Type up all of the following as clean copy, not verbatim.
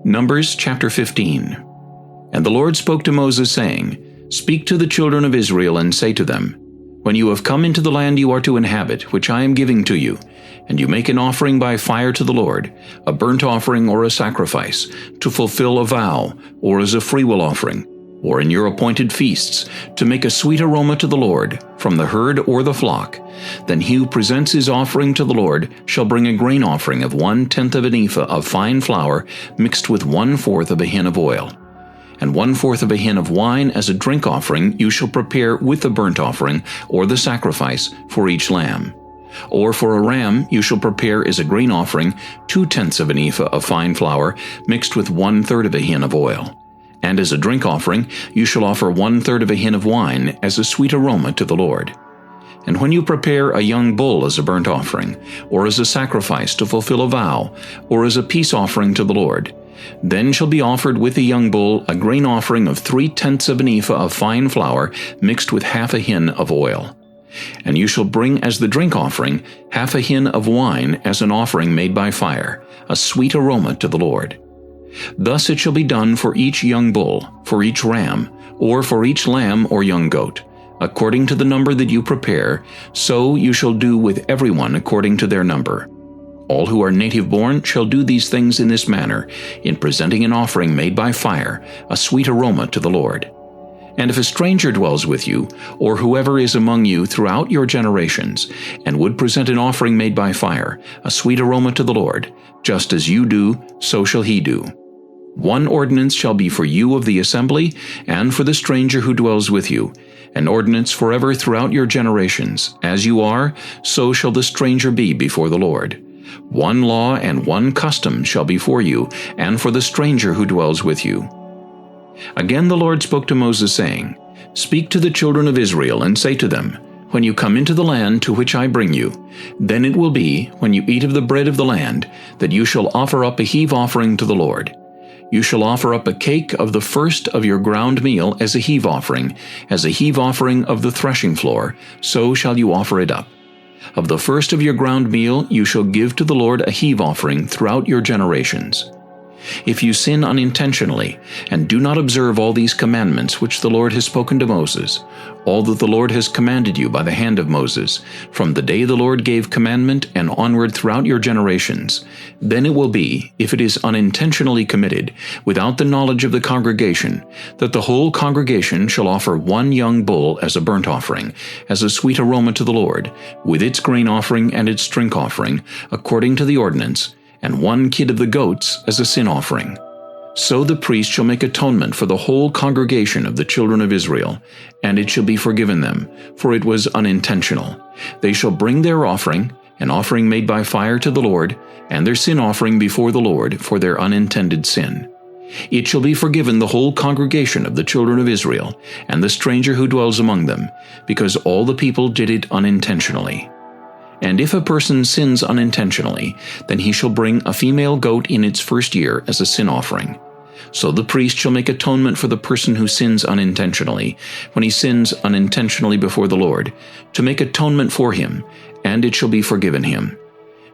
Numbers chapter 15. And the Lord spoke to Moses, saying, Speak to the children of Israel, and say to them, When you have come into the land you are to inhabit, which I am giving to you, and you make an offering by fire to the Lord, a burnt offering or a sacrifice, to fulfill a vow, or as a freewill offering, or in your appointed feasts, to make a sweet aroma to the Lord, from the herd or the flock, then he who presents his offering to the Lord shall bring a grain offering of 1/10 of an ephah of fine flour mixed with 1/4 of a hin of oil. And 1/4 of a hin of wine as a drink offering you shall prepare with the burnt offering or the sacrifice for each lamb. Or for a ram you shall prepare as a grain offering 2/10 of an ephah of fine flour mixed with 1/3 of a hin of oil. And as a drink offering you shall offer 1/3 of a hin of wine as a sweet aroma to the Lord. And when you prepare a young bull as a burnt offering, or as a sacrifice to fulfill a vow, or as a peace offering to the Lord, then shall be offered with the young bull a grain offering of 3/10 of an ephah of fine flour mixed with 1/2 a hin of oil. And you shall bring as the drink offering 1/2 a hin of wine as an offering made by fire, a sweet aroma to the Lord. Thus it shall be done for each young bull, for each ram, or for each lamb or young goat, according to the number that you prepare, so you shall do with everyone according to their number. All who are native born shall do these things in this manner, in presenting an offering made by fire, a sweet aroma to the Lord. And if a stranger dwells with you, or whoever is among you throughout your generations, and would present an offering made by fire, a sweet aroma to the Lord, just as you do, so shall he do. One ordinance shall be for you of the assembly, and for the stranger who dwells with you, an ordinance forever throughout your generations. As you are, so shall the stranger be before the Lord. One law and one custom shall be for you, and for the stranger who dwells with you. Again the Lord spoke to Moses, saying, Speak to the children of Israel, and say to them, When you come into the land to which I bring you, then it will be, when you eat of the bread of the land, that you shall offer up a heave offering to the Lord. You shall offer up a cake of the first of your ground meal as a heave offering of the threshing floor, so shall you offer it up. Of the first of your ground meal you shall give to the Lord a heave offering throughout your generations. If you sin unintentionally, and do not observe all these commandments which the Lord has spoken to Moses, all that the Lord has commanded you by the hand of Moses, from the day the Lord gave commandment and onward throughout your generations, then it will be, if it is unintentionally committed, without the knowledge of the congregation, that the whole congregation shall offer one young bull as a burnt offering, as a sweet aroma to the Lord, with its grain offering and its drink offering, according to the ordinance, and one kid of the goats as a sin offering. So the priest shall make atonement for the whole congregation of the children of Israel, and it shall be forgiven them, for it was unintentional. They shall bring their offering, an offering made by fire to the Lord, and their sin offering before the Lord for their unintended sin. It shall be forgiven the whole congregation of the children of Israel, and the stranger who dwells among them, because all the people did it unintentionally. And if a person sins unintentionally, then he shall bring a female goat in its first year as a sin offering. So the priest shall make atonement for the person who sins unintentionally, when he sins unintentionally before the Lord, to make atonement for him, and it shall be forgiven him.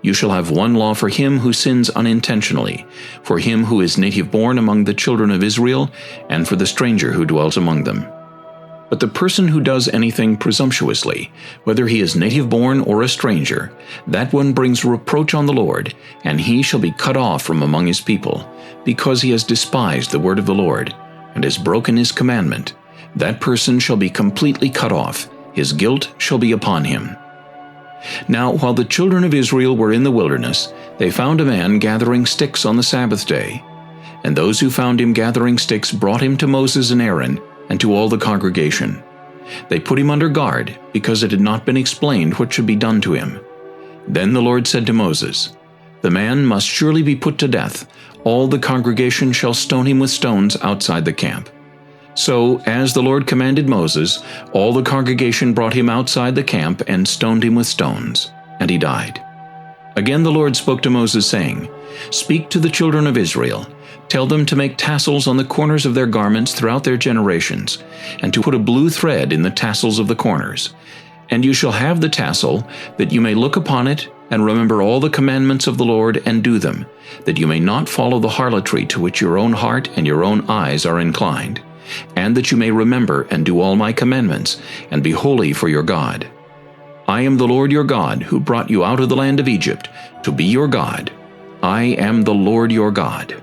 You shall have one law for him who sins unintentionally, for him who is native born among the children of Israel, and for the stranger who dwells among them. But the person who does anything presumptuously, whether he is native born or a stranger, that one brings reproach on the Lord, and he shall be cut off from among his people, because he has despised the word of the Lord, and has broken his commandment. That person shall be completely cut off, his guilt shall be upon him. Now while the children of Israel were in the wilderness, they found a man gathering sticks on the Sabbath day. And those who found him gathering sticks brought him to Moses and Aaron, and to all the congregation. They put him under guard, because it had not been explained what should be done to him. Then the Lord said to Moses, The man must surely be put to death. All the congregation shall stone him with stones outside the camp. So, as the Lord commanded Moses, all the congregation brought him outside the camp and stoned him with stones, and he died. Again the Lord spoke to Moses, saying, Speak to the children of Israel. Tell them to make tassels on the corners of their garments throughout their generations, and to put a blue thread in the tassels of the corners. And you shall have the tassel, that you may look upon it, and remember all the commandments of the Lord, and do them, that you may not follow the harlotry to which your own heart and your own eyes are inclined, and that you may remember and do all my commandments, and be holy for your God. I am the Lord your God, who brought you out of the land of Egypt, to be your God. I am the Lord your God.